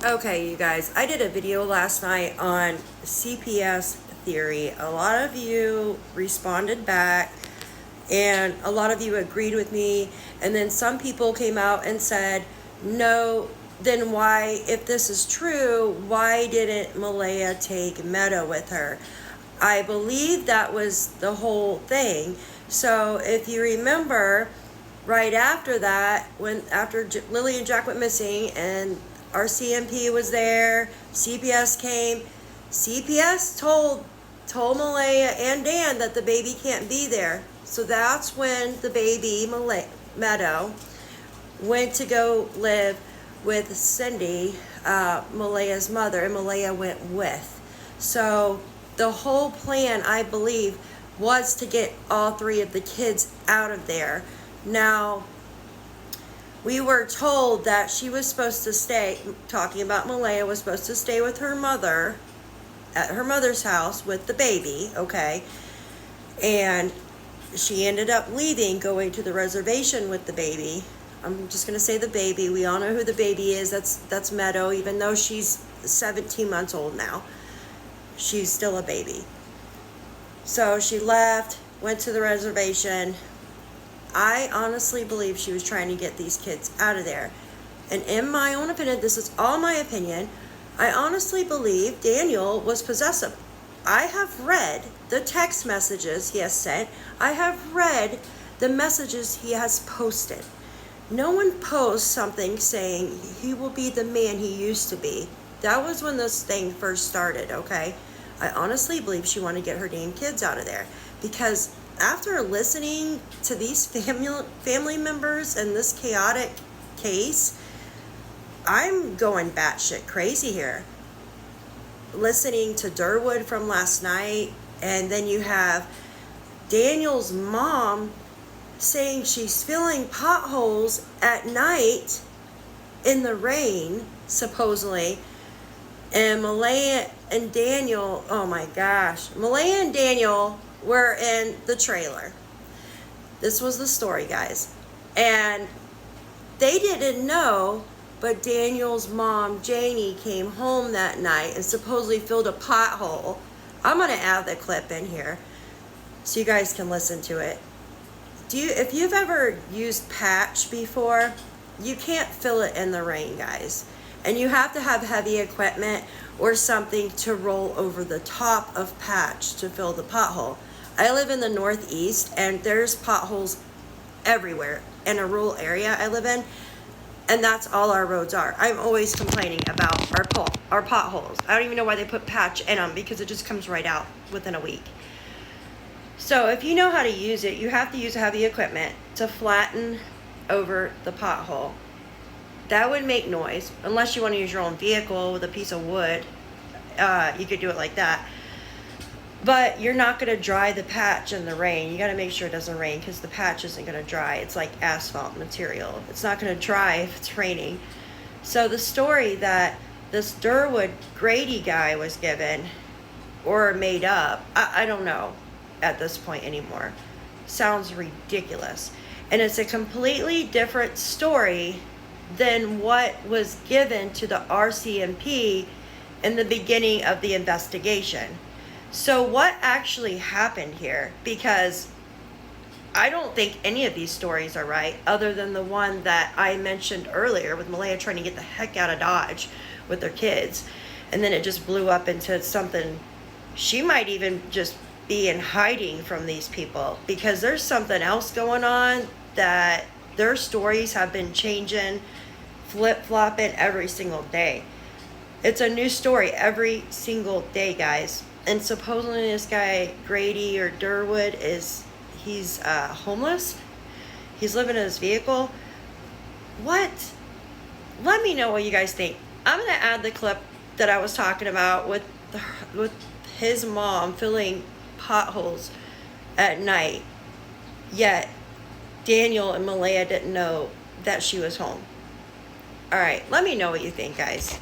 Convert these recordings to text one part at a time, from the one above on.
Okay, you guys, I did a video last night on CPS theory. A lot of you responded back, and a lot of you agreed with me, and then some people came out and said, no, then why, if this is true, why didn't Malehya take Meadow with her? I believe that was the whole thing. So if you remember, right after that, after Lilly and Jack went missing and RCMP was there, CPS came, CPS told Malehya and Dan that the baby can't be there. So that's when the baby, Meadow, went to go live with Cindy, Malehya's mother, and Malehya went with. So the whole plan, I believe, was to get all three of the kids out of there. Now, we were told that she was supposed to stay, talking about Malehya, was supposed to stay with her mother at her mother's house with the baby, okay? And she ended up leaving, going to the reservation with the baby. I'm just going to say the baby. We all know who the baby is. That's Meadow, even though she's 17 months old now. She's still a baby. So she left, went to the reservation. I honestly believe she was trying to get these kids out of there. And in my own opinion, this is all my opinion, I honestly believe Daniel was possessive. I have read the text messages he has sent. I have read the messages he has posted. No one posts something saying he will be the man he used to be. That was when this thing first started, okay? I honestly believe she wanted to get her damn kids out of there, because after listening to these family members and this chaotic case, I'm going batshit crazy here. Listening to Derwood from last night, and then you have Daniel's mom saying she's filling potholes at night in the rain, supposedly. And Malehya and Daniel, oh my gosh, Malehya and Daniel were in the trailer. This was the story, guys. And they didn't know, but Daniel's mom, Janie, came home that night and supposedly filled a pothole. I'm going to add the clip in here so you guys can listen to it. If you've ever used patch before, you can't fill it in the rain, guys. And you have to have heavy equipment or something to roll over the top of patch to fill the pothole. I live in the Northeast, and there's potholes everywhere in a rural area I live in, and that's all our roads are. I'm always complaining about our potholes. I don't even know why they put patch in them, because it just comes right out within a week. So if you know how to use it, you have to use heavy equipment to flatten over the pothole. That would make noise, unless you want to use your own vehicle with a piece of wood. You could do it like that. But you're not going to dry the patch in the rain. You got to make sure it doesn't rain, because the patch isn't going to dry. It's like asphalt material. It's not going to dry if it's raining. So the story that this Derwood Grady guy was given or made up, I don't know at this point anymore. Sounds ridiculous. And it's a completely different story than what was given to the RCMP in the beginning of the investigation. So what actually happened here? Because I don't think any of these stories are right, other than the one that I mentioned earlier with Malehya trying to get the heck out of Dodge with their kids. And then it just blew up into something. She might even just be in hiding from these people, because there's something else going on, that their stories have been changing, flip-flopping every single day. It's a new story every single day, guys. And supposedly this guy, Grady or Derwood, he's homeless. He's living in his vehicle. What? Let me know what you guys think. I'm going to add the clip that I was talking about with his mom filling potholes at night. Yet Daniel and Malehya didn't know that she was home. All right, let me know what you think, guys.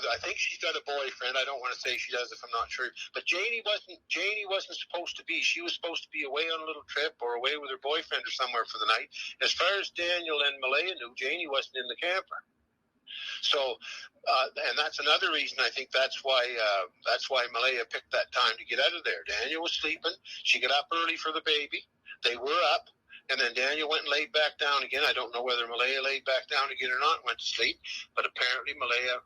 I think she's got a boyfriend. I don't want to say she does if I'm not sure. But Janie wasn't supposed to be. She was supposed to be away on a little trip or away with her boyfriend or somewhere for the night. As far as Daniel and Malehya knew, Janie wasn't in the camper. So, and that's another reason I think that's why Malehya picked that time to get out of there. Daniel was sleeping. She got up early for the baby. They were up. And then Daniel went and laid back down again. I don't know whether Malehya laid back down again or not, went to sleep. But apparently Malehya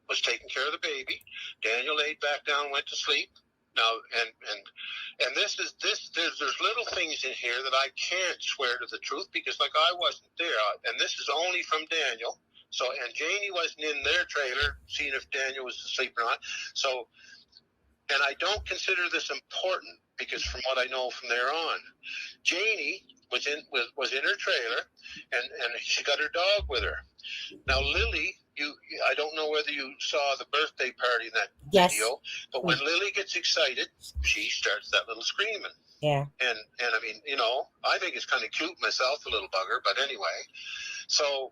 was taking care of the baby. Daniel laid back down, went to sleep. Now, and there's little things in here that I can't swear to the truth because, like, I wasn't there. And this is only from Daniel. So, and Janie wasn't in their trailer, seeing if Daniel was asleep or not. So, and I don't consider this important because from what I know from there on, Janie was in her trailer, and she got her dog with her. Now, Lily, I don't know whether you saw the birthday party in that video, but when Lily gets excited, she starts that little screaming. Yeah. And I mean, you know, I think it's kind of cute myself, a little bugger, but anyway. So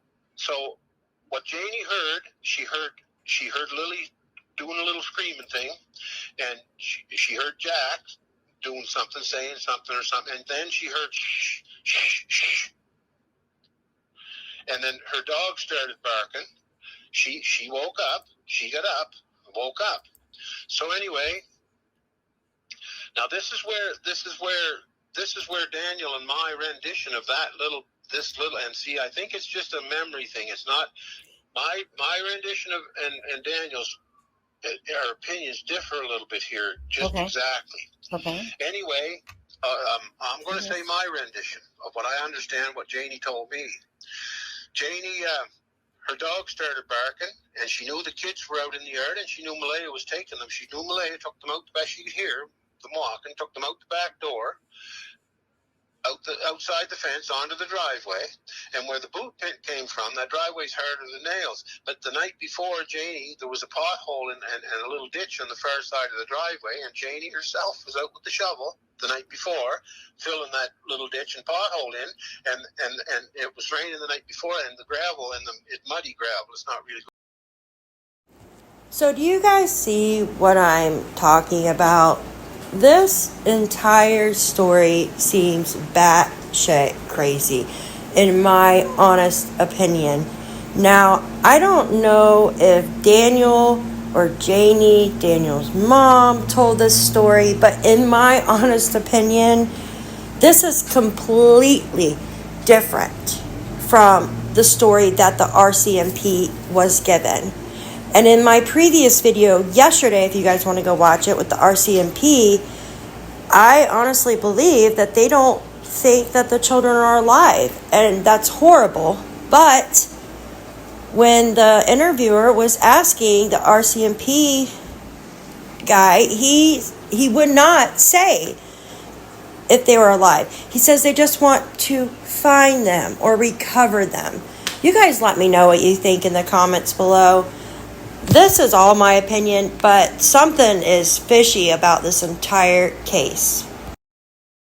what Janie heard, she heard Lily doing a little screaming thing, and she heard Jack doing something, saying something or something, and then she heard shh, shh, shh. And then her dog started barking. She woke up. She got up, woke up. So anyway, now this is where Daniel and my rendition of this little, and see, I think it's just a memory thing. It's not my rendition of and Daniel's. Our opinions differ a little bit here, just exactly. Okay. Anyway, I'm going to say my rendition of what I understand, what Janie told me. Janie, her dog started barking, and she knew the kids were out in the yard, and she knew Malehya was taking them. She knew Malehya took them out the back. She could hear them walking, took them out the back door, outside the fence, onto the driveway, and where the boot pit came from, that driveway's harder than nails. But the night before, Janie, there was a pothole and a little ditch on the far side of the driveway, and Janie herself was out with the shovel the night before, filling that little ditch and pothole in, and it was raining the night before, and the gravel, and it's muddy gravel. It's not really good. So do you guys see what I'm talking about? This entire story seems batshit crazy, in my honest opinion. Now, I don't know if Daniel or Janie, Daniel's mom, told this story, but in my honest opinion, this is completely different from the story that the RCMP was given. And in my previous video yesterday, if you guys want to go watch it with the RCMP, I honestly believe that they don't think that the children are alive. And that's horrible. But when the interviewer was asking the RCMP guy, he would not say if they were alive. He says they just want to find them or recover them. You guys let me know what you think in the comments below. This is all my opinion, but something is fishy about this entire case.